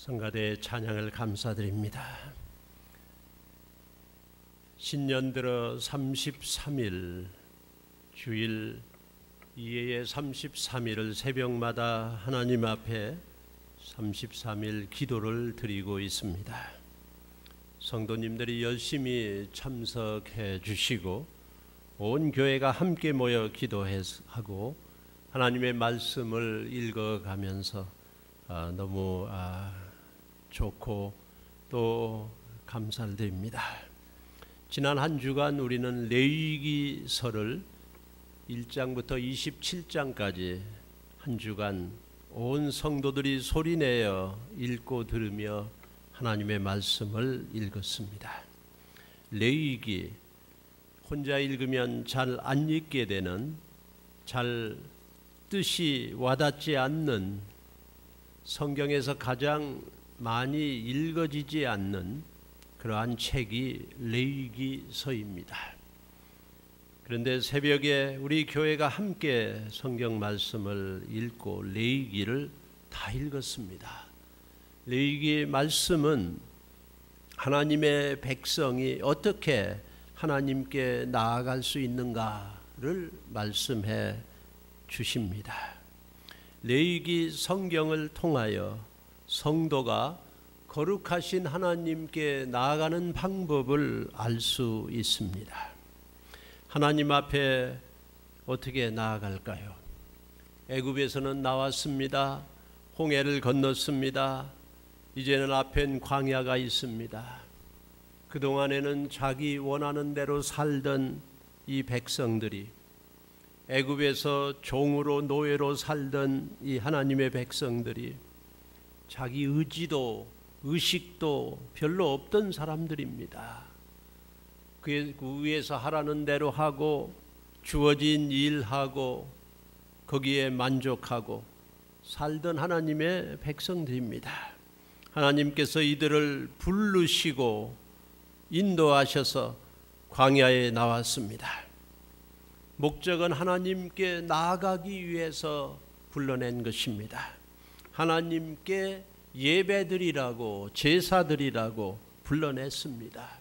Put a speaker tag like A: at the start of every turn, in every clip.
A: 성가대 찬양을 감사드립니다. 신년 들어 33일 주일 이외의 33일을 새벽마다 하나님 앞에 33일 기도를 드리고 있습니다. 성도님들이 열심히 참석해 주시고 온 교회가 함께 모여 기도하고 하나님의 말씀을 읽어가면서 너무 좋고 또 감사를 드립니다. 지난 한 주간 우리는 레위기서를 1장부터 27장까지 한 주간 온 성도들이 소리내어 읽고 들으며 하나님의 말씀을 읽었습니다. 레위기 혼자 읽으면 잘 안 읽게 되는, 잘 뜻이 와닿지 않는, 성경에서 가장 많이 읽어지지 않는 그러한 책이 레위기서입니다. 그런데 새벽에 우리 교회가 함께 성경 말씀을 읽고 레위기를 다 읽었습니다. 레위기 말씀은 하나님의 백성이 어떻게 하나님께 나아갈 수 있는가를 말씀해 주십니다. 레위기 성경을 통하여 성도가 거룩하신 하나님께 나아가는 방법을 알 수 있습니다. 하나님 앞에 어떻게 나아갈까요? 애굽에서는 나왔습니다. 홍해를 건넜습니다. 이제는 앞엔 광야가 있습니다. 그동안에는 자기 원하는 대로 살던 이 백성들이, 애굽에서 종으로 노예로 살던 이 하나님의 백성들이 자기 의지도 의식도 별로 없던 사람들입니다. 그 위에서 하라는 대로 하고 주어진 일하고 거기에 만족하고 살던 하나님의 백성들입니다. 하나님께서 이들을 부르시고 인도하셔서 광야에 나왔습니다. 목적은 하나님께 나아가기 위해서 불러낸 것입니다. 하나님께 예배드리라고, 제사드리라고 불러냈습니다.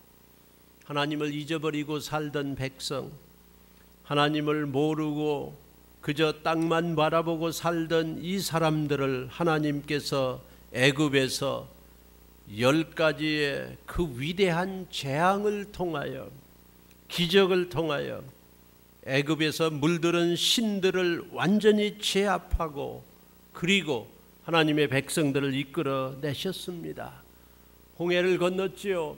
A: 하나님을 잊어버리고 살던 백성, 하나님을 모르고 그저 땅만 바라보고 살던 이 사람들을 하나님께서 애굽에서 10가지의 그 위대한 재앙을 통하여, 기적을 통하여 애굽에서 물들은 신들을 완전히 제압하고 그리고 하나님의 백성들을 이끌어 내셨습니다. 홍해를 건넜지요.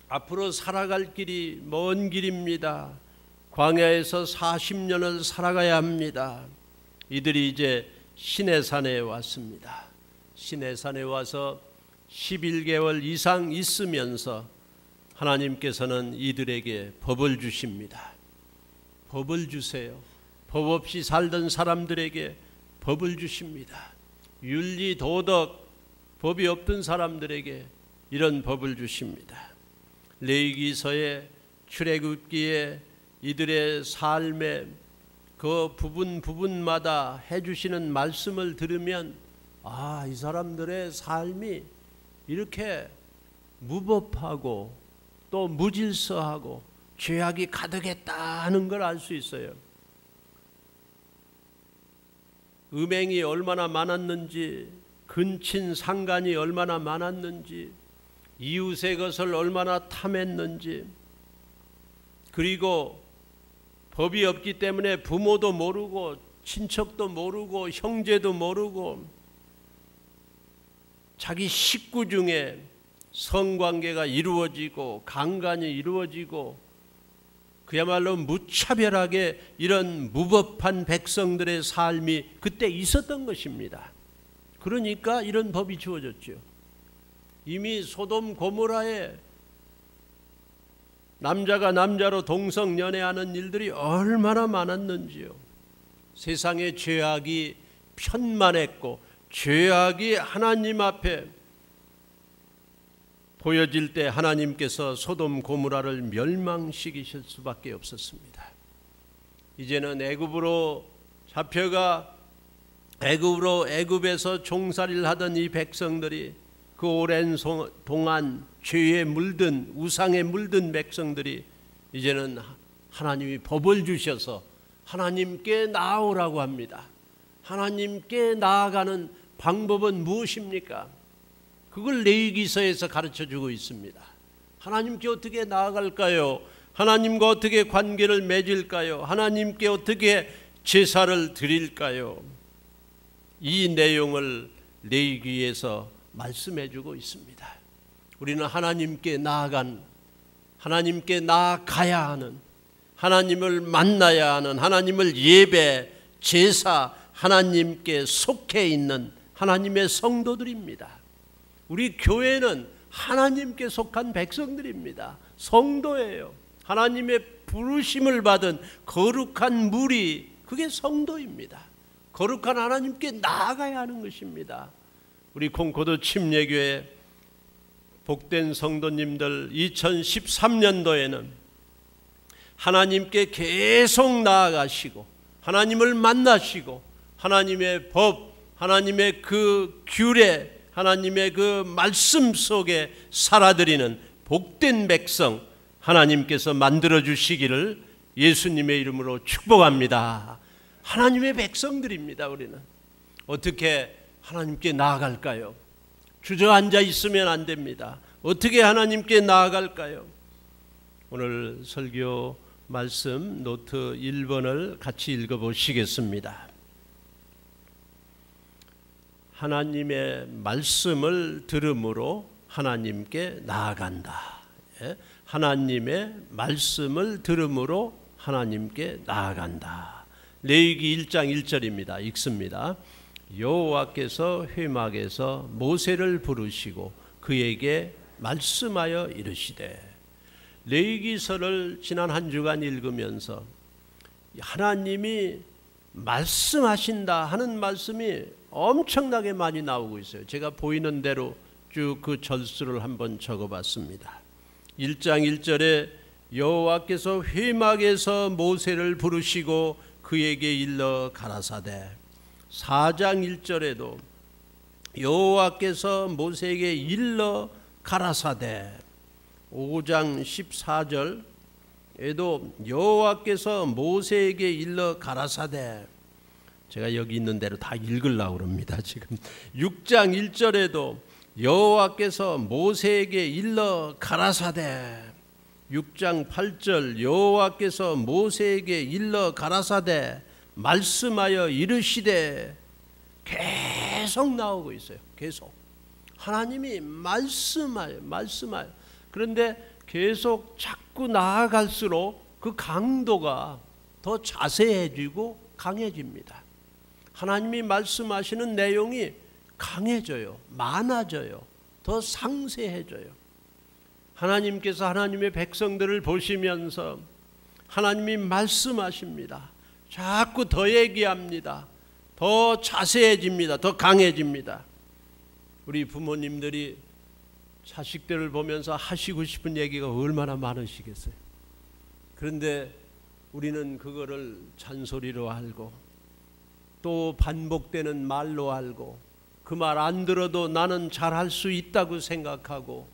A: 앞으로 살아갈 길이 먼 길입니다. 광야에서 40년을 살아가야 합니다. 이들이 이제 시내산에 왔습니다. 시내산에 와서 11개월 이상 있으면서 하나님께서는 이들에게 법을 주십니다. 법을 주세요. 법 없이 살던 사람들에게 법을 주십니다. 윤리, 도덕, 법이 없던 사람들에게 이런 법을 주십니다. 레위기서의 출애굽기에 이들의 삶의 그 부분마다 해주시는 말씀을 들으면 이 사람들의 삶이 이렇게 무법하고 또 무질서하고 죄악이 가득했다는 걸 알 수 있어요. 음행이 얼마나 많았는지, 근친 상간이 얼마나 많았는지, 이웃의 것을 얼마나 탐했는지, 그리고 법이 없기 때문에 부모도 모르고 친척도 모르고 형제도 모르고 자기 식구 중에 성관계가 이루어지고 강간이 이루어지고 그야말로 무차별하게 이런 무법한 백성들의 삶이 그때 있었던 것입니다. 그러니까 이런 법이 주어졌죠. 이미 소돔 고모라에 남자가 남자로 동성 연애하는 일들이 얼마나 많았는지요. 세상의 죄악이 편만했고 죄악이 하나님 앞에 보여질 때 하나님께서 소돔 고모라를 멸망시키실 수밖에 없었습니다. 이제는 애굽으로 잡혀가 애굽에서 종살이를 하던 이 백성들이 그 오랜 동안 죄에 물든 우상에 물든 백성들이 이제는 하나님이 법을 주셔서 하나님께 나아오라고 합니다. 하나님께 나아가는 방법은 무엇입니까? 그걸 레위기서에서 가르쳐주고 있습니다. 하나님께 어떻게 나아갈까요? 하나님과 어떻게 관계를 맺을까요? 하나님께 어떻게 제사를 드릴까요? 이 내용을 레위기에서 말씀해주고 있습니다. 우리는 하나님께 나아가야 하는, 하나님을 만나야 하는, 하나님을 예배, 제사, 하나님께 속해 있는 하나님의 성도들입니다. 우리 교회는 하나님께 속한 백성들입니다. 성도예요. 하나님의 부르심을 받은 거룩한 무리, 그게 성도입니다. 거룩한 하나님께 나아가야 하는 것입니다. 우리 콩코드 침례교회 복된 성도님들 2013년도에는 하나님께 계속 나아가시고 하나님을 만나시고 하나님의 법, 하나님의 그 규례, 하나님의 그 말씀 속에 살아드리는 복된 백성 하나님께서 만들어 주시기를 예수님의 이름으로 축복합니다. 하나님의 백성들입니다. 우리는 어떻게 하나님께 나아갈까요? 주저앉아 있으면 안 됩니다. 어떻게 하나님께 나아갈까요? 오늘 설교 말씀 노트 1번을 같이 읽어보시겠습니다. 하나님의 말씀을 들음으로 하나님께 나아간다. 하나님의 말씀을 들음으로 하나님께 나아간다. 레위기 1장 1절입니다. 읽습니다. 여호와께서 회막에서 모세를 부르시고 그에게 말씀하여 이르시되. 레위기서를 지난 한 주간 읽으면서 하나님이 말씀하신다 하는 말씀이 엄청나게 많이 나오고 있어요. 제가 보이는 대로 쭉 그 절수를 한번 적어봤습니다. 1장 1절에 여호와께서 회막에서 모세를 부르시고 그에게 일러 가라사대. 4장 1절에도 여호와께서 모세에게 일러 가라사대. 5장 14절에도 여호와께서 모세에게 일러 가라사대. 제가 여기 있는 대로 다 읽으려고 합니다. 지금 6장 1절에도 여호와께서 모세에게 일러 가라사대. 6장 8절 여호와께서 모세에게 일러 가라사대 말씀하여 이르시되. 계속 나오고 있어요. 계속 하나님이 말씀하여. 그런데 계속 자꾸 나아갈수록 그 강도가 더 자세해지고 강해집니다. 하나님이 말씀하시는 내용이 강해져요. 많아져요. 더 상세해져요. 하나님께서 하나님의 백성들을 보시면서 하나님이 말씀하십니다. 자꾸 더 얘기합니다. 더 자세해집니다. 더 강해집니다. 우리 부모님들이 자식들을 보면서 하시고 싶은 얘기가 얼마나 많으시겠어요. 그런데 우리는 그거를 잔소리로 알고 또 반복되는 말로 알고 그 말 안 들어도 나는 잘할 수 있다고 생각하고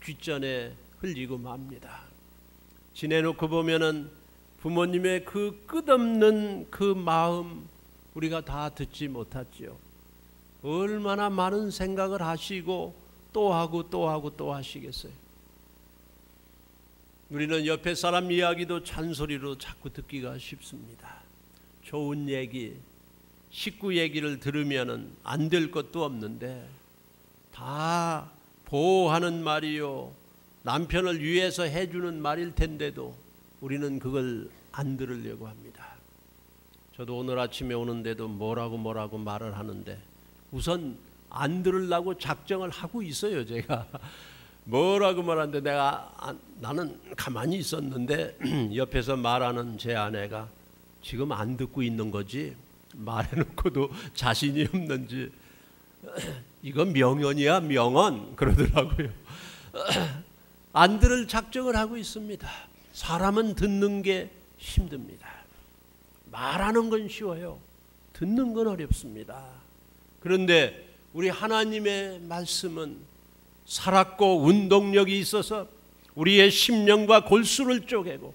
A: 뒷전에 흘리고 맙니다. 지내놓고 보면은 부모님의 그 끝없는 그 마음 우리가 다 듣지 못하지요. 얼마나 많은 생각을 하시고 또 하고 또 하고 또 하시겠어요. 우리는 옆에 사람 이야기도 잔소리로 자꾸 듣기가 쉽습니다. 좋은 얘기, 식구 얘기를 들으면은 안 될 것도 없는데 다 보호하는 말이요, 남편을 위해서 해주는 말일 텐데도 우리는 그걸 안 들으려고 합니다. 저도 오늘 아침에 오는데도 뭐라고 말을 하는데 우선 안 들으려고 작정을 하고 있어요. 제가 뭐라고 말하는데 나는 가만히 있었는데 옆에서 말하는 제 아내가 지금 안 듣고 있는 거지, 말해놓고도 자신이 없는지, 이건 명언이야 명언 그러더라고요. 안 들을 작정을 하고 있습니다. 사람은 듣는 게 힘듭니다. 말하는 건 쉬워요. 듣는 건 어렵습니다. 그런데 우리 하나님의 말씀은 살았고 운동력이 있어서 우리의 심령과 골수를 쪼개고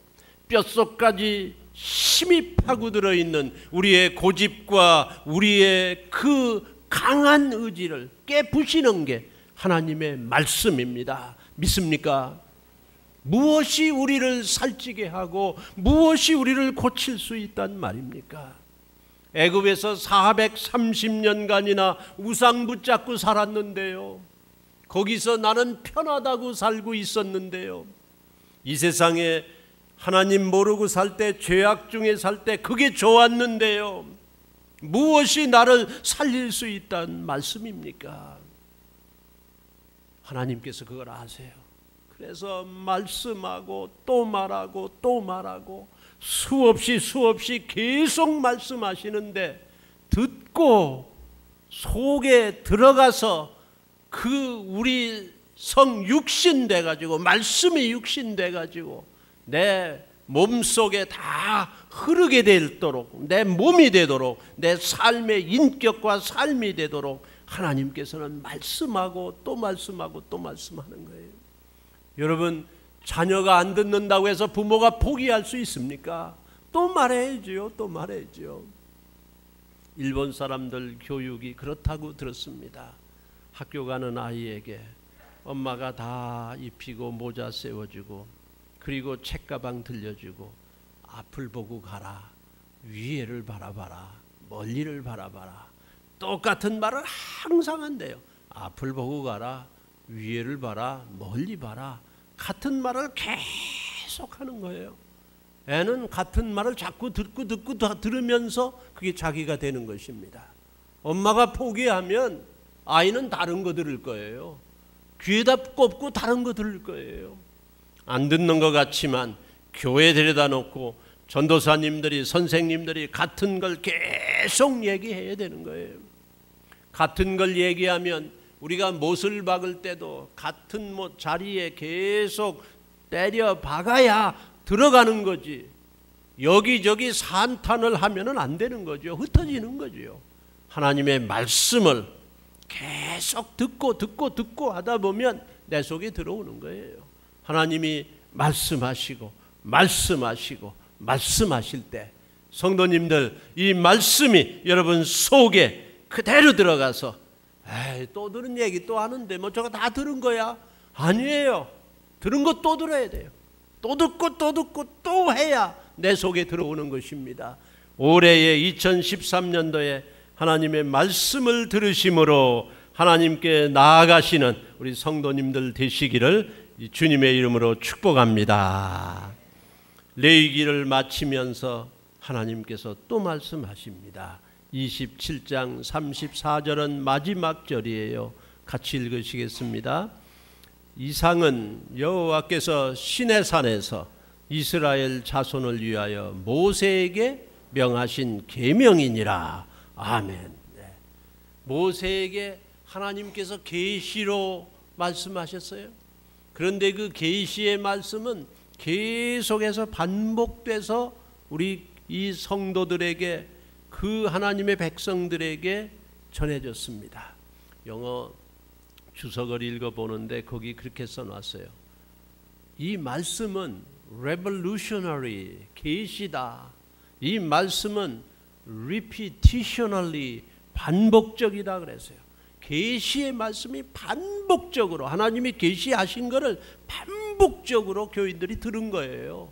A: 뼛속까지 힘이 파고들어 있는 우리의 고집과 우리의 그 강한 의지를 깨부시는 게 하나님의 말씀입니다. 믿습니까? 무엇이 우리를 살찌게 하고 무엇이 우리를 고칠 수 있단 말입니까? 애굽에서 430년간이나 우상 붙잡고 살았는데요. 거기서 나는 편하다고 살고 있었는데요. 이 세상에 하나님 모르고 살 때, 죄악 중에 살 때 그게 좋았는데요. 무엇이 나를 살릴 수 있다는 말씀입니까? 하나님께서 그걸 아세요. 그래서 말씀하고 또 말하고 또 말하고 수없이 계속 말씀하시는데 듣고 속에 들어가서 그 우리 성 육신 돼가지고 말씀이 육신 돼가지고 내 몸속에 다 흐르게 되도록 내 몸이 되도록 내 삶의 인격과 삶이 되도록 하나님께서는 말씀하고 또 말씀하고 또 말씀하는 거예요. 여러분, 자녀가 안 듣는다고 해서 부모가 포기할 수 있습니까? 또 말해야지요. 또 말해야지요. 일본 사람들 교육이 그렇다고 들었습니다. 학교 가는 아이에게 엄마가 다 입히고 모자 세워주고 그리고 책가방 들려주고 앞을 보고 가라, 위에를 바라봐라, 멀리를 바라봐라. 똑같은 말을 항상 한대요. 앞을 보고 가라, 위에를 봐라, 멀리 봐라. 같은 말을 계속 하는 거예요. 애는 같은 말을 자꾸 듣고 들으면서 그게 자기가 되는 것입니다. 엄마가 포기하면 아이는 다른 거 들을 거예요. 귀에다 꼽고 다른 거 들을 거예요. 안 듣는 것 같지만 교회 데려다 놓고 전도사님들이 선생님들이 같은 걸 계속 얘기해야 되는 거예요. 같은 걸 얘기하면 우리가 못을 박을 때도 같은 못 자리에 계속 때려 박아야 들어가는 거지. 여기저기 산탄을 하면은 안 되는 거죠. 흩어지는 거죠. 하나님의 말씀을 계속 듣고 하다 보면 내 속에 들어오는 거예요. 하나님이 말씀하시고 말씀하실 때 성도님들 이 말씀이 여러분 속에 그대로 들어가서 에이, 또 들은 얘기 또 하는데 뭐 저거 다 들은 거야? 아니에요. 들은 거 또 들어야 돼요. 또 듣고 또 해야 내 속에 들어오는 것입니다. 올해의 2013년도에 하나님의 말씀을 들으심으로 하나님께 나아가시는 우리 성도님들 되시기를 주님의 이름으로 축복합니다. 레위기를 마치면서 하나님께서 또 말씀하십니다. 27장 34절은 마지막 절이에요. 같이 읽으시겠습니다. 이상은 여호와께서 시내산에서 이스라엘 자손을 위하여 모세에게 명하신 계명이니라. 아멘. 네. 모세에게 하나님께서 계시로 말씀하셨어요. 그런데 그 계시의 말씀은 계속해서 반복돼서 우리 이 성도들에게 그 하나님의 백성들에게 전해졌습니다. 영어 주석을 읽어보는데 거기 그렇게 써놨어요. 이 말씀은 revolutionary, 계시다. 이 말씀은 repetitionally, 반복적이다 그랬어요. 계시의 말씀이 반복적으로 하나님이 계시하신 것을 반복적으로 교인들이 들은 거예요.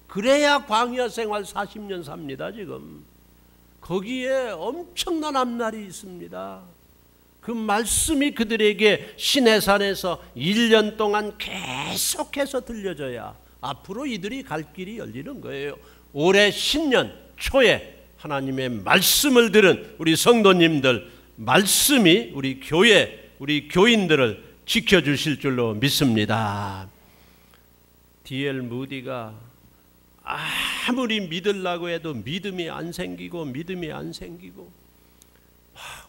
A: 그래야 광야 생활 40년 삽니다. 지금 거기에 엄청난 앞날이 있습니다. 그 말씀이 그들에게 시내산에서 1년 동안 계속해서 들려져야 앞으로 이들이 갈 길이 열리는 거예요. 올해 신년 초에 하나님의 말씀을 들은 우리 성도님들, 말씀이 우리 교회, 우리 교인들을 지켜주실 줄로 믿습니다. D.L. 무디가 아무리 믿으려고 해도 믿음이 안 생기고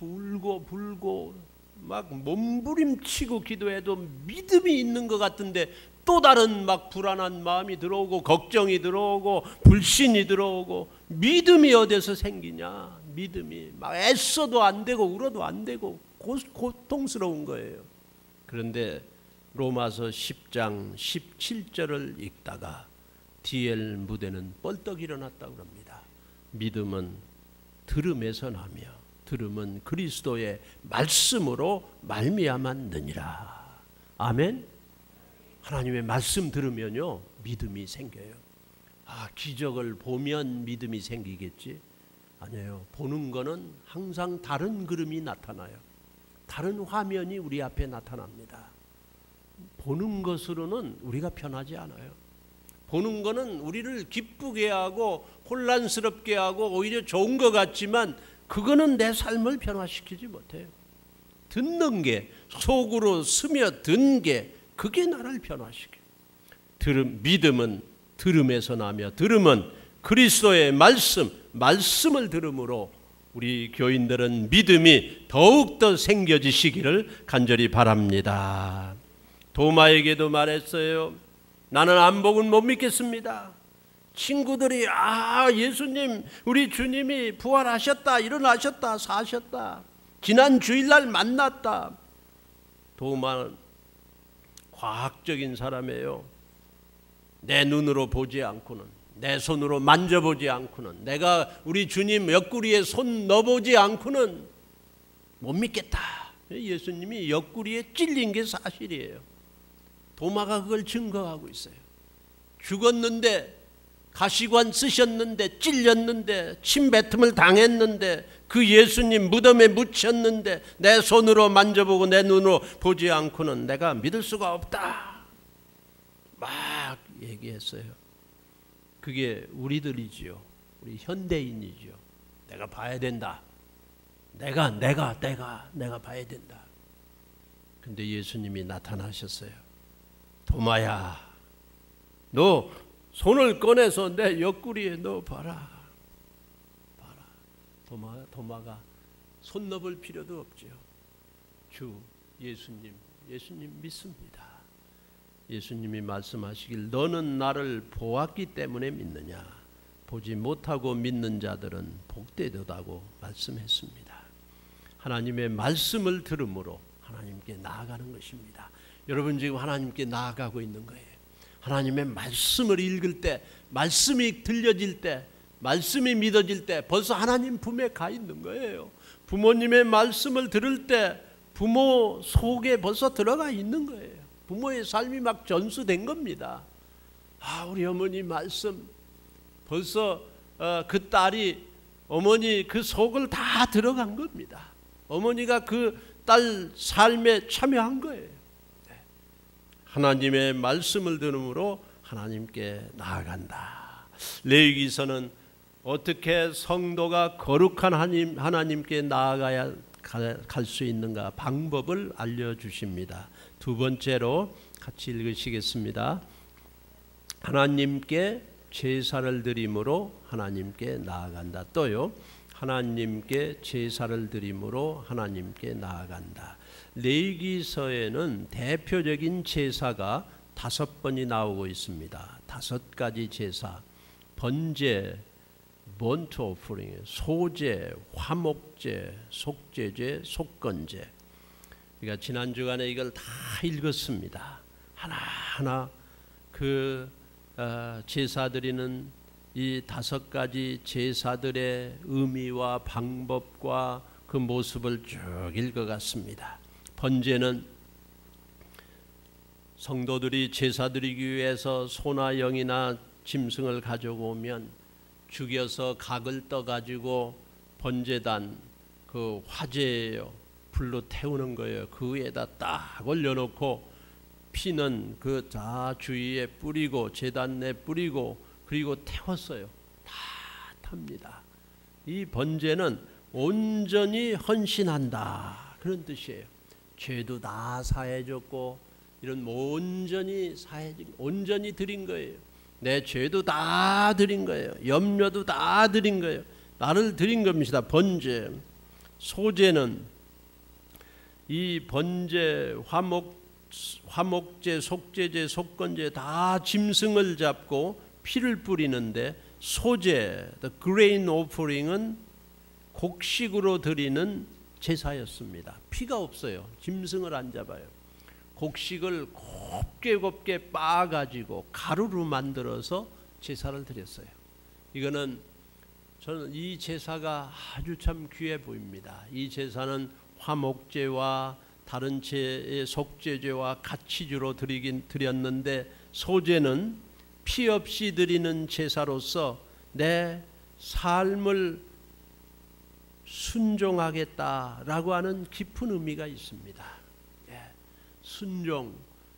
A: 울고 불고 막 몸부림치고 기도해도 믿음이 있는 것 같은데 또 다른 막 불안한 마음이 들어오고 걱정이 들어오고 불신이 들어오고 믿음이 어디서 생기냐. 믿음이 막 애써도 안 되고 울어도 안 되고 고통스러운 거예요. 그런데 로마서 10장 17절을 읽다가 D.L. 무대는 뻘떡 일어났다고 합니다. 믿음은 들음에서 나며 들음은 그리스도의 말씀으로 말미암았느니라. 아멘. 하나님의 말씀 들으면요 믿음이 생겨요. 기적을 보면 믿음이 생기겠지? 아니에요. 보는 거는 항상 다른 그림이 나타나요. 다른 화면이 우리 앞에 나타납니다. 보는 것으로는 우리가 편하지 않아요. 보는 거는 우리를 기쁘게 하고 혼란스럽게 하고 오히려 좋은 것 같지만 그거는 내 삶을 변화시키지 못해요. 듣는 게, 속으로 스며든 게 그게 나를 변화시켜요. 믿음은 들음에서 나며 들음은 그리스도의 말씀을 들음으로 우리 교인들은 믿음이 더욱더 생겨지시기를 간절히 바랍니다. 도마에게도 말했어요. 나는 안 보고는 못 믿겠습니다. 친구들이 예수님, 우리 주님이 부활하셨다, 일어나셨다, 사셨다, 지난 주일날 만났다. 도마는 과학적인 사람이에요. 내 눈으로 보지 않고는, 내 손으로 만져보지 않고는, 내가 우리 주님 옆구리에 손 넣어보지 않고는 못 믿겠다. 예수님이 옆구리에 찔린 게 사실이에요. 도마가 그걸 증거하고 있어요. 죽었는데, 가시관 쓰셨는데, 찔렸는데, 침뱉음을 당했는데, 그 예수님 무덤에 묻혔는데 내 손으로 만져보고 내 눈으로 보지 않고는 내가 믿을 수가 없다. 막 얘기했어요. 그게 우리들이지요. 우리 현대인이지요. 내가 봐야 된다. 내가 봐야 된다. 근데 예수님이 나타나셨어요. 도마야, 너 손을 꺼내서 내 옆구리에 넣어봐라. 도마가 손 넣을 필요도 없죠. 주 예수님 믿습니다. 예수님이 말씀하시길 너는 나를 보았기 때문에 믿느냐. 보지 못하고 믿는 자들은 복되도다고 말씀했습니다. 하나님의 말씀을 들음으로 하나님께 나아가는 것입니다. 여러분 지금 하나님께 나아가고 있는 거예요. 하나님의 말씀을 읽을 때, 말씀이 들려질 때, 말씀이 믿어질 때 벌써 하나님 품에 가 있는 거예요. 부모님의 말씀을 들을 때 부모 속에 벌써 들어가 있는 거예요. 부모의 삶이 막 전수된 겁니다. 우리 어머니 말씀 벌써 그 딸이 어머니 그 속을 다 들어간 겁니다. 어머니가 그 딸 삶에 참여한 거예요. 하나님의 말씀을 들음으로 하나님께 나아간다. 레위기서는 어떻게 성도가 거룩한 하나님께 나아가야 갈 수 있는가 방법을 알려주십니다. 두 번째로 같이 읽으시겠습니다. 하나님께 제사를 드림으로 하나님께 나아간다. 또요. 하나님께 제사를 드림으로 하나님께 나아간다. 레위기서에는 대표적인 제사가 5번이 나오고 있습니다. 5가지 제사. 번제, burnt offering, 소제, 화목제, 속죄제, 속건제. 그러니까 지난 주간에 이걸 다 읽었습니다. 하나하나 그 제사드리는 이 5가지 제사들의 의미와 방법과 그 모습을 쭉 읽어갔습니다. 번제는 성도들이 제사드리기 위해서 소나 양이나 짐승을 가져오면 죽여서 각을 떠가지고 번제단 그 화제예요. 불로 태우는 거예요. 그 위에다 딱 올려놓고 피는 그 다 주위에 뿌리고 제단 내 뿌리고 그리고 태웠어요. 다 탑니다. 이 번제는 온전히 헌신한다 그런 뜻이에요. 죄도 다 사해줬고 이런 온전히 드린 거예요. 내 죄도 다 드린 거예요. 염려도 다 드린 거예요. 나를 드린 겁니다. 번제. 소제는 이 번제, 화목제, 속죄제, 속건제 다 짐승을 잡고 피를 뿌리는데 소제, the grain offering은 곡식으로 드리는 제사였습니다. 피가 없어요. 짐승을 안 잡아요. 곡식을 곱게 빻아가지고 가루로 만들어서 제사를 드렸어요. 이거는 저는 이 제사가 아주 참 귀해 보입니다. 이 제사는 화목제와 다른 속죄제와 같이 주로 드렸는데, 소제는 피 없이 드리는 제사로서 내 삶을 순종하겠다라고 하는 깊은 의미가 있습니다. 순종.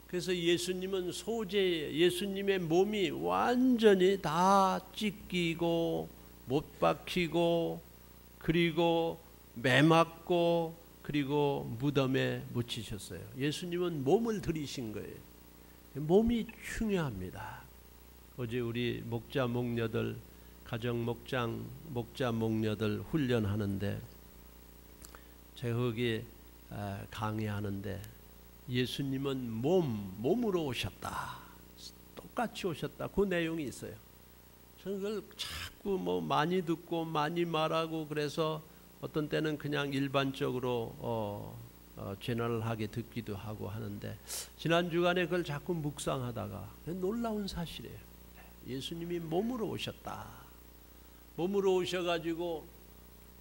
A: 그래서 예수님은 소제, 예수님의 몸이 완전히 다 찢기고 못 박히고 그리고 매맞고 그리고 무덤에 묻히셨어요. 예수님은 몸을 들이신 거예요. 몸이 중요합니다. 어제 우리 목자 목녀들, 가정 목자 목녀들 훈련하는데 제가 거기 강의하는데, 예수님은 몸으로 오셨다, 똑같이 오셨다, 그 내용이 있어요. 저는 그걸 자꾸 많이 듣고 많이 말하고, 그래서 어떤 때는 그냥 일반적으로 제너럴하게 듣기도 하고 하는데, 지난 주간에 그걸 자꾸 묵상하다가 놀라운 사실이에요. 예수님이 몸으로 오셨다. 몸으로 오셔가지고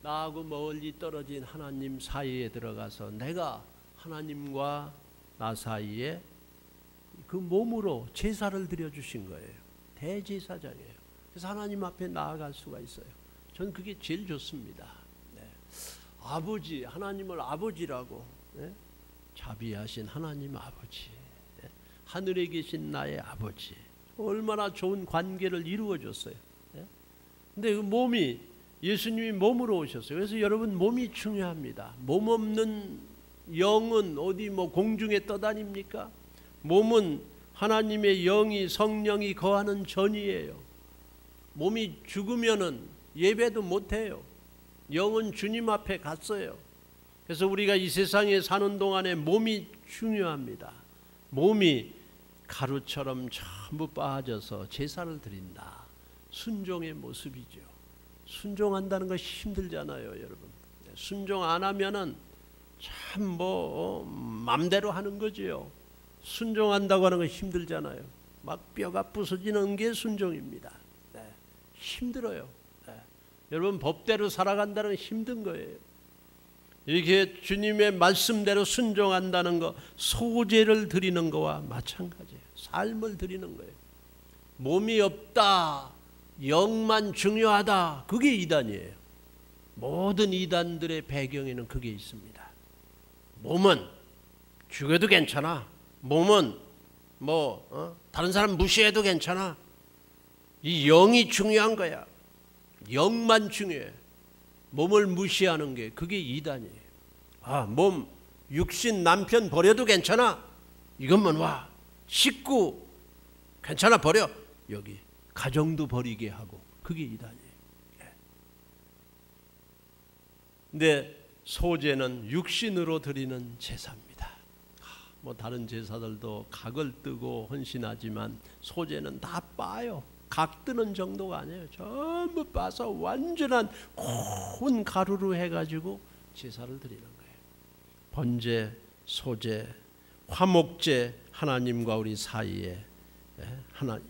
A: 나하고 멀리 떨어진 하나님 사이에 들어가서 내가 하나님과 나 사이에 그 몸으로 제사를 드려주신 거예요. 대제사장이에요. 그래서 하나님 앞에 나아갈 수가 있어요. 저는 그게 제일 좋습니다. 아버지, 하나님을 아버지라고, 자비하신 하나님 아버지, 하늘에 계신 나의 아버지, 얼마나 좋은 관계를 이루어줬어요. 근데 그 몸이, 예수님이 몸으로 오셨어요. 그래서 여러분, 몸이 중요합니다. 몸 없는 영은 어디 공중에 떠다닙니까? 몸은 하나님의 영이, 성령이 거하는 전이에요. 몸이 죽으면은 예배도 못해요. 영은 주님 앞에 갔어요. 그래서 우리가 이 세상에 사는 동안에 몸이 중요합니다. 몸이 가루처럼 전부 빠져서 제사를 드린다. 순종의 모습이죠. 순종한다는 것이 힘들잖아요, 여러분. 순종 안 하면은 참 맘대로 하는 거지요. 순종한다고 하는 건 힘들잖아요. 막 뼈가 부서지는 게 순종입니다. 힘들어요. 여러분, 법대로 살아간다는 건 힘든 거예요. 이렇게 주님의 말씀대로 순종한다는 거, 소제를 드리는 거와 마찬가지예요. 삶을 드리는 거예요. 몸이 없다, 영만 중요하다, 그게 이단이에요. 모든 이단들의 배경에는 그게 있습니다. 몸은 죽여도 괜찮아. 몸은 다른 사람 무시해도 괜찮아. 이 영이 중요한 거야. 영만 중요해. 몸을 무시하는 게 그게 이단이에요. 몸, 육신, 남편 버려도 괜찮아. 이것만 와. 식구 괜찮아, 버려. 여기 가정도 버리게 하고, 그게 이단이에요. 근데 소제는 육신으로 드리는 제사입니다. 다른 제사들도 각을 뜨고 헌신하지만 소제는 다 빠요. 각 뜨는 정도가 아니에요. 전부 빠서 완전한 고운 가루로 해가지고 제사를 드리는 거예요. 번제, 소제, 화목제, 하나님과 우리 사이에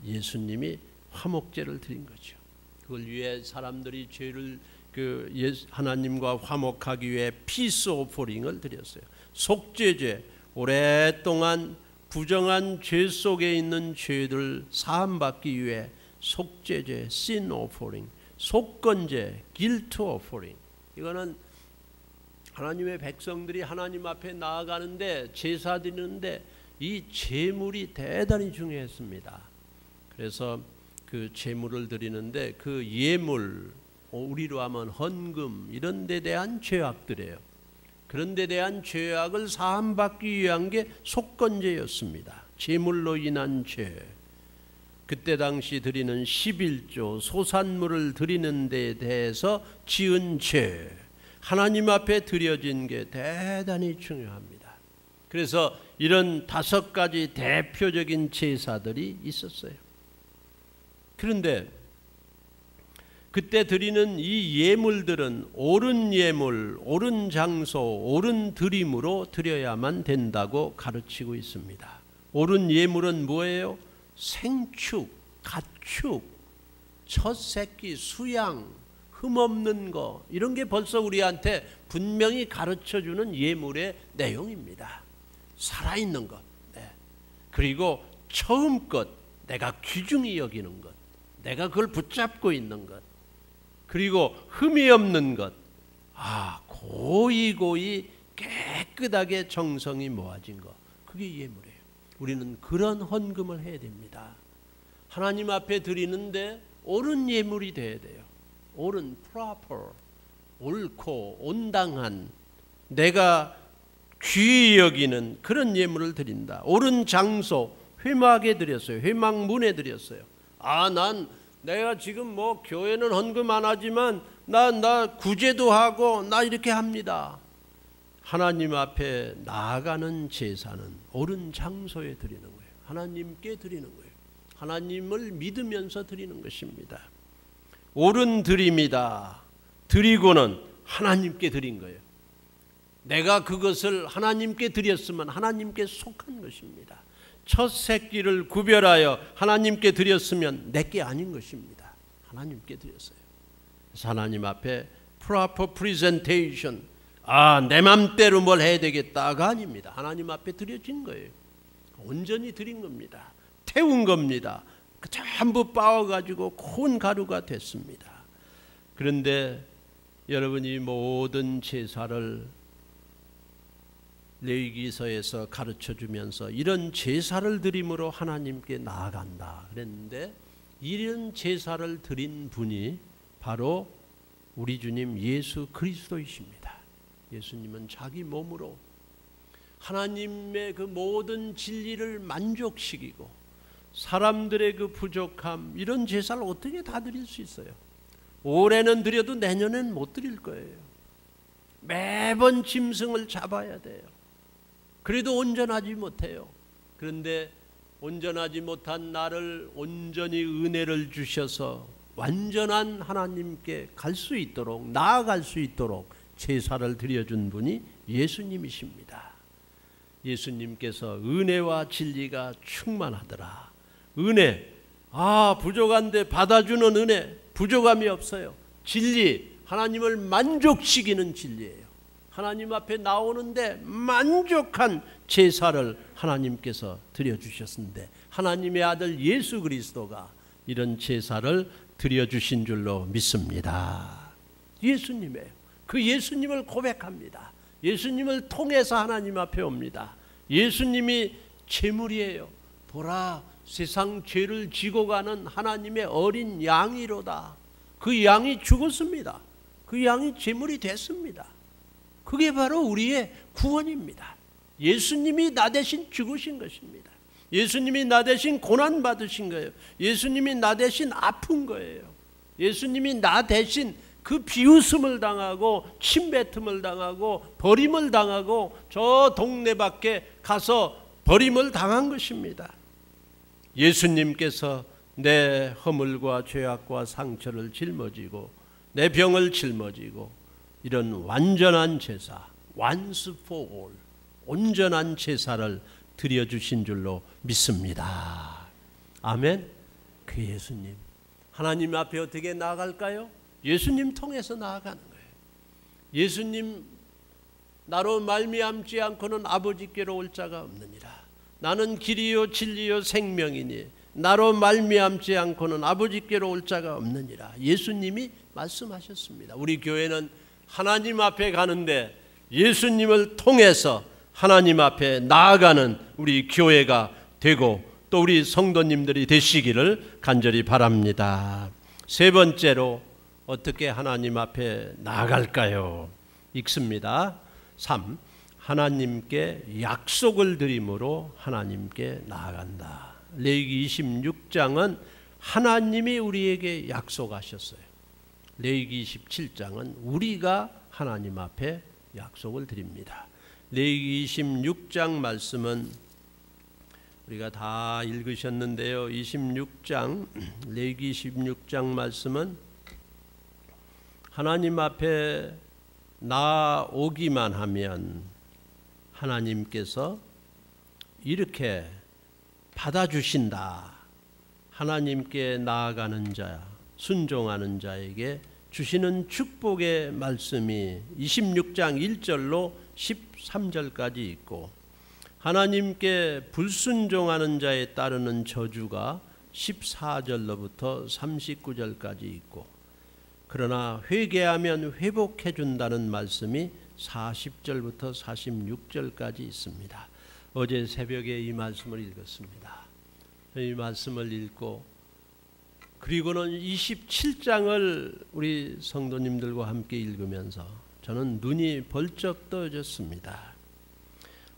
A: 예수님이 화목제를 드린 거죠. 그걸 위해 사람들이 죄를 하나님과 화목하기 위해 피스 오퍼링을 드렸어요. 속죄제, 오랫동안 부정한 죄 속에 있는 죄들 사함받기 위해 속죄제, sin offering, 속건제, guilt offering. 이거는 하나님의 백성들이 하나님 앞에 나아가는데, 제사 드리는데 이 제물이 대단히 중요했습니다. 그래서 그 제물을 드리는데 그 예물, 우리로 하면 헌금, 이런 데 대한 죄악들이에요. 그런 데 대한 죄악을 사함받기 위한 게 속건제였습니다. 제물로 인한 죄. 그때 당시 드리는 11조 소산물을 드리는 데 대해서 지은 죄, 하나님 앞에 드려진 게 대단히 중요합니다. 그래서 이런 5가지 대표적인 제사들이 있었어요. 그런데 그때 드리는 이 예물들은 옳은 예물, 옳은 장소, 옳은 드림으로 드려야만 된다고 가르치고 있습니다. 옳은 예물은 뭐예요? 생축, 가축, 첫 새끼, 수양, 흠없는 거, 이런 게 벌써 우리한테 분명히 가르쳐주는 예물의 내용입니다. 살아있는 것, 그리고 처음껏 내가 귀중히 여기는 것, 내가 그걸 붙잡고 있는 것, 그리고 흠이 없는 것, 고이 깨끗하게 정성이 모아진 것, 그게 예물이에요. 우리는 그런 헌금을 해야 됩니다. 하나님 앞에 드리는데 옳은 예물이 돼야 돼요. 옳은, proper, 옳고 온당한, 내가 귀히 여기는 그런 예물을 드린다. 옳은 장소, 회막에 드렸어요. 회막문에 드렸어요. 내가 지금 교회는 헌금 안 하지만 나 구제도 하고 나 이렇게 합니다. 하나님 앞에 나아가는 제사는 옳은 장소에 드리는 거예요. 하나님께 드리는 거예요. 하나님을 믿으면서 드리는 것입니다. 옳은 드림이다. 드리고는 하나님께 드린 거예요. 내가 그것을 하나님께 드렸으면 하나님께 속한 것입니다. 첫 새끼를 구별하여 하나님께 드렸으면 내게 아닌 것입니다. 하나님께 드렸어요. 그래서 하나님 앞에 proper presentation, 내 맘대로 뭘 해야 되겠다가 아닙니다. 하나님 앞에 드려진 거예요. 온전히 드린 겁니다. 태운 겁니다. 전부 빻아가지고 고운 가루가 됐습니다. 그런데 여러분이 모든 제사를 레위기서에서 가르쳐주면서 이런 제사를 드림으로 하나님께 나아간다 그랬는데, 이런 제사를 드린 분이 바로 우리 주님 예수 그리스도이십니다. 예수님은 자기 몸으로 하나님의 그 모든 진리를 만족시키고 사람들의 그 부족함, 이런 제사를 어떻게 다 드릴 수 있어요? 올해는 드려도 내년엔 못 드릴 거예요. 매번 짐승을 잡아야 돼요. 그래도 온전하지 못해요. 그런데 온전하지 못한 나를 온전히 은혜를 주셔서 완전한 하나님께 갈 수 있도록, 나아갈 수 있도록 제사를 드려준 분이 예수님이십니다. 예수님께서 은혜와 진리가 충만하더라. 은혜, 부족한데 받아주는 은혜, 부족함이 없어요. 진리, 하나님을 만족시키는 진리예요. 하나님 앞에 나오는데 만족한 제사를 하나님께서 드려주셨는데, 하나님의 아들 예수 그리스도가 이런 제사를 드려주신 줄로 믿습니다. 예수님이에요. 그 예수님을 고백합니다. 예수님을 통해서 하나님 앞에 옵니다. 예수님이 제물이에요. 보라, 세상 죄를 지고 가는 하나님의 어린 양이로다. 그 양이 죽었습니다. 그 양이 제물이 됐습니다. 그게 바로 우리의 구원입니다. 예수님이 나 대신 죽으신 것입니다. 예수님이 나 대신 고난 받으신 거예요. 예수님이 나 대신 아픈 거예요. 예수님이 나 대신 그 비웃음을 당하고 침뱉음을 당하고 버림을 당하고 저 동네 밖에 가서 버림을 당한 것입니다. 예수님께서 내 허물과 죄악과 상처를 짊어지고 내 병을 짊어지고 이런 완전한 제사, once for all, 온전한 제사를 드려주신 줄로 믿습니다. 아멘. 그 예수님, 하나님 앞에 어떻게 나아갈까요? 예수님 통해서 나아가는 거예요. 예수님, 나로 말미암지 않고는 아버지께로 올 자가 없느니라. 나는 길이요 진리요 생명이니 나로 말미암지 않고는 아버지께로 올 자가 없느니라. 예수님이 말씀하셨습니다. 우리 교회는 하나님 앞에 가는데 예수님을 통해서 하나님 앞에 나아가는 우리 교회가 되고 또 우리 성도님들이 되시기를 간절히 바랍니다. 세 번째로 어떻게 하나님 앞에 나아갈까요? 읽습니다. 3. 하나님께 약속을 드림으로 하나님께 나아간다. 레위기 26장은 하나님이 우리에게 약속하셨어요. 레위기 27장은 우리가 하나님 앞에 약속을 드립니다. 레위기 26장 말씀은 우리가 다 읽으셨는데요. 26장, 레위기 26장 말씀은 하나님 앞에 나오기만 하면 하나님께서 이렇게 받아주신다. 하나님께 나아가는 자, 순종하는 자에게 주시는 축복의 말씀이 26장 1절로 13절까지 있고, 하나님께 불순종하는 자에 따르는 저주가 14절로부터 39절까지 있고, 그러나 회개하면 회복해 준다는 말씀이 40절부터 46절까지 있습니다. 어제 새벽에 이 말씀을 읽었습니다. 이 말씀을 읽고 그리고는 27장을 우리 성도님들과 함께 읽으면서 저는 눈이 벌쩍 떠졌습니다.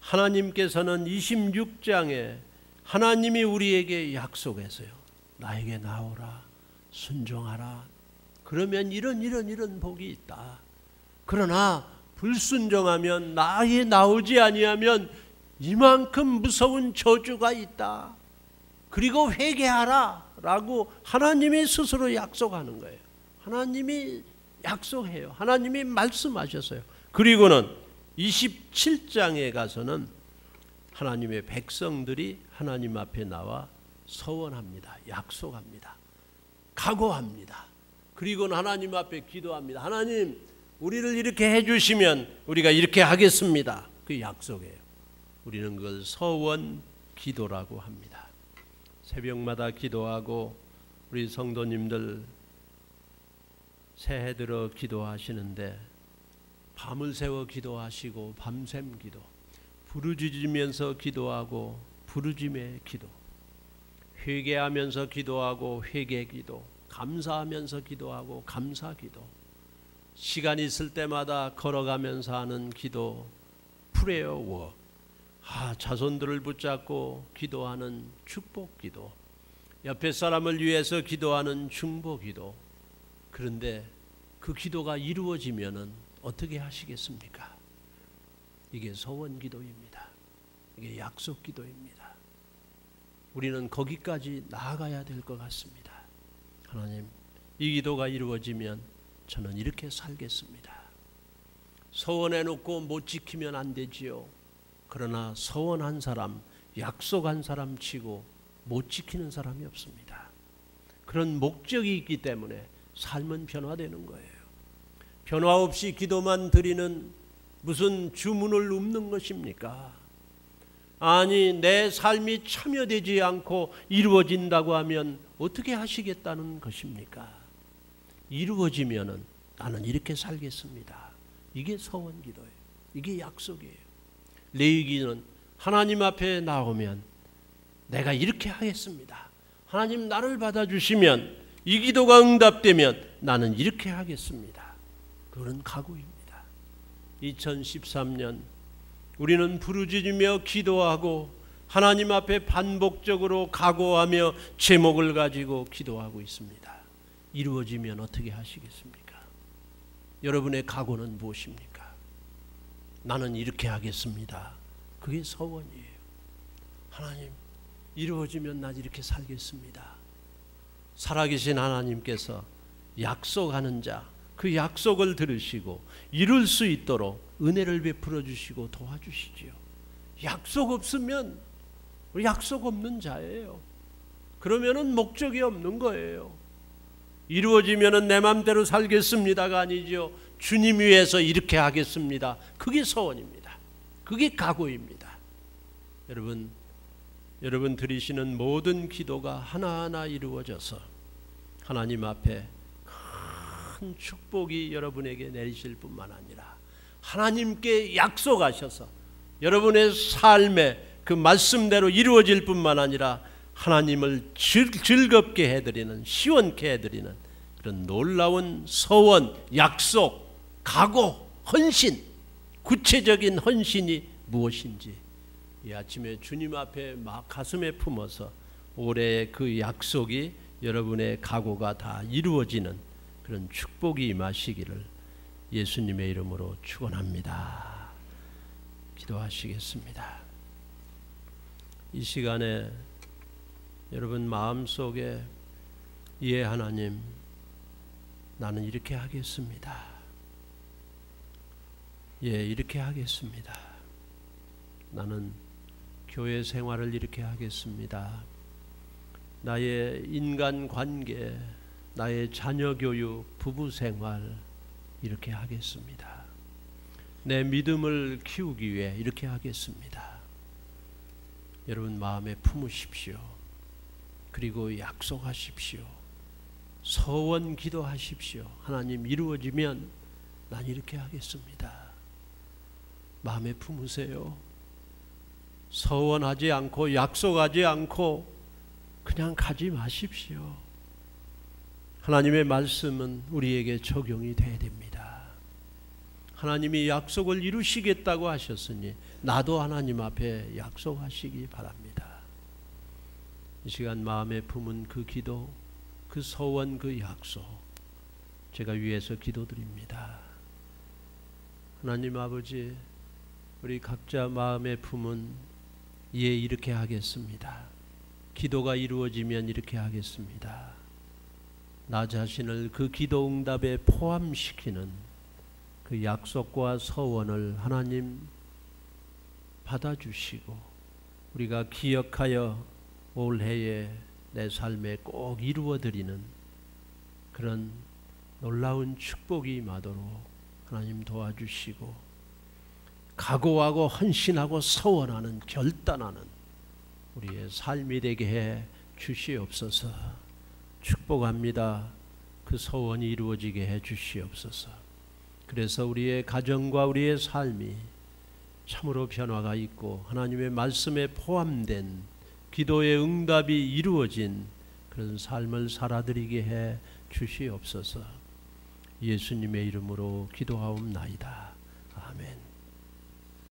A: 하나님께서는 26장에 하나님이 우리에게 약속했어요. 나에게 나오라, 순종하라. 그러면 이런 복이 있다. 그러나 불순종하면, 나에게 나오지 아니하면 이만큼 무서운 저주가 있다. 그리고 회개하라 라고 하나님이 스스로 약속하는 거예요. 하나님이 약속해요. 하나님이 말씀하셨어요. 그리고는 27장에 가서는 하나님의 백성들이 하나님 앞에 나와 서원합니다. 약속합니다. 각오합니다. 그리고는 하나님 앞에 기도합니다. 하나님, 우리를 이렇게 해주시면 우리가 이렇게 하겠습니다. 그 약속이에요. 우리는 그걸 서원 기도라고 합니다. 새벽마다 기도하고 우리 성도님들 새해 들어 기도하시는데 밤을 새워 기도하시고 밤샘 기도, 부르짖으면서 기도하고 부르짖음의 기도, 회개하면서 기도하고 회개 기도, 감사하면서 기도하고 감사 기도, 시간 있을 때마다 걸어가면서 하는 기도, 프레어 워크, 자손들을 붙잡고 기도하는 축복 기도, 옆에 사람을 위해서 기도하는 중보 기도. 그런데 그 기도가 이루어지면은 어떻게 하시겠습니까? 이게 소원 기도입니다. 이게 약속 기도입니다. 우리는 거기까지 나아가야 될 것 같습니다. 하나님, 이 기도가 이루어지면 저는 이렇게 살겠습니다. 소원해놓고 못 지키면 안 되지요. 그러나 소원한 사람, 약속한 사람 치고 못 지키는 사람이 없습니다. 그런 목적이 있기 때문에 삶은 변화되는 거예요. 변화 없이 기도만 드리는 무슨 주문을 읊는 것입니까? 아니, 내 삶이 참여되지 않고 이루어진다고 하면 어떻게 하시겠다는 것입니까? 이루어지면은 나는 이렇게 살겠습니다. 이게 소원 기도예요. 이게 약속이에요. 레위기는 하나님 앞에 나오면 내가 이렇게 하겠습니다. 하나님 나를 받아주시면, 이 기도가 응답되면 나는 이렇게 하겠습니다. 그런 각오입니다. 2013년 우리는 부르짖으며 기도하고 하나님 앞에 반복적으로 각오하며 제목을 가지고 기도하고 있습니다. 이루어지면 어떻게 하시겠습니까? 여러분의 각오는 무엇입니까? 나는 이렇게 하겠습니다. 그게 소원이에요. 하나님, 이루어지면 난 이렇게 살겠습니다. 살아계신 하나님께서 약속하는 자, 그 약속을 들으시고 이룰 수 있도록 은혜를 베풀어 주시고 도와주시지요. 약속 없으면 우리 약속 없는 자예요. 그러면은 목적이 없는 거예요. 이루어지면은 내 맘대로 살겠습니다가 아니죠. 주님 위해서 이렇게 하겠습니다. 그게 소원입니다. 그게 각오입니다. 여러분 드리시는 모든 기도가 하나하나 이루어져서 하나님 앞에 큰 축복이 여러분에게 내리실 뿐만 아니라 하나님께 약속하셔서 여러분의 삶에 그 말씀대로 이루어질 뿐만 아니라 하나님을 즐겁게 해드리는, 시원케 해드리는 그런 놀라운 소원, 약속, 각오, 헌신, 구체적인 헌신이 무엇인지 이 아침에 주님 앞에 막 가슴에 품어서 올해의 그 약속이 여러분의 각오가 다 이루어지는 그런 축복이 임하시기를 예수님의 이름으로 축원합니다. 기도하시겠습니다. 이 시간에 여러분 마음속에, 예 하나님, 나는 이렇게 하겠습니다. 예, 이렇게 하겠습니다. 나는 교회 생활을 이렇게 하겠습니다. 나의 인간관계, 나의 자녀교육, 부부생활 이렇게 하겠습니다. 내 믿음을 키우기 위해 이렇게 하겠습니다. 여러분 마음에 품으십시오. 그리고 약속하십시오. 서원 기도하십시오. 하나님 이루어지면 난 이렇게 하겠습니다. 마음에 품으세요. 서원하지 않고 약속하지 않고 그냥 가지 마십시오. 하나님의 말씀은 우리에게 적용이 돼야 됩니다. 하나님이 약속을 이루시겠다고 하셨으니 나도 하나님 앞에 약속하시기 바랍니다. 이 시간 마음에 품은 그 기도, 그 서원, 그 약속 제가 위해서 기도드립니다. 하나님 아버지, 우리 각자 마음에 품은 예 이렇게 하겠습니다. 기도가 이루어지면 이렇게 하겠습니다. 나 자신을 그 기도 응답에 포함시키는 그 약속과 서원을 하나님 받아주시고 우리가 기억하여 올해에 내 삶에 꼭 이루어드리는 그런 놀라운 축복이 임하도록 하나님 도와주시고 각오하고 헌신하고 서원하는 결단하는 우리의 삶이 되게 해 주시옵소서. 축복합니다. 그 서원이 이루어지게 해 주시옵소서. 그래서 우리의 가정과 우리의 삶이 참으로 변화가 있고 하나님의 말씀에 포함된 기도의 응답이 이루어진 그런 삶을 살아드리게 해 주시옵소서. 예수님의 이름으로 기도하옵나이다. 아멘.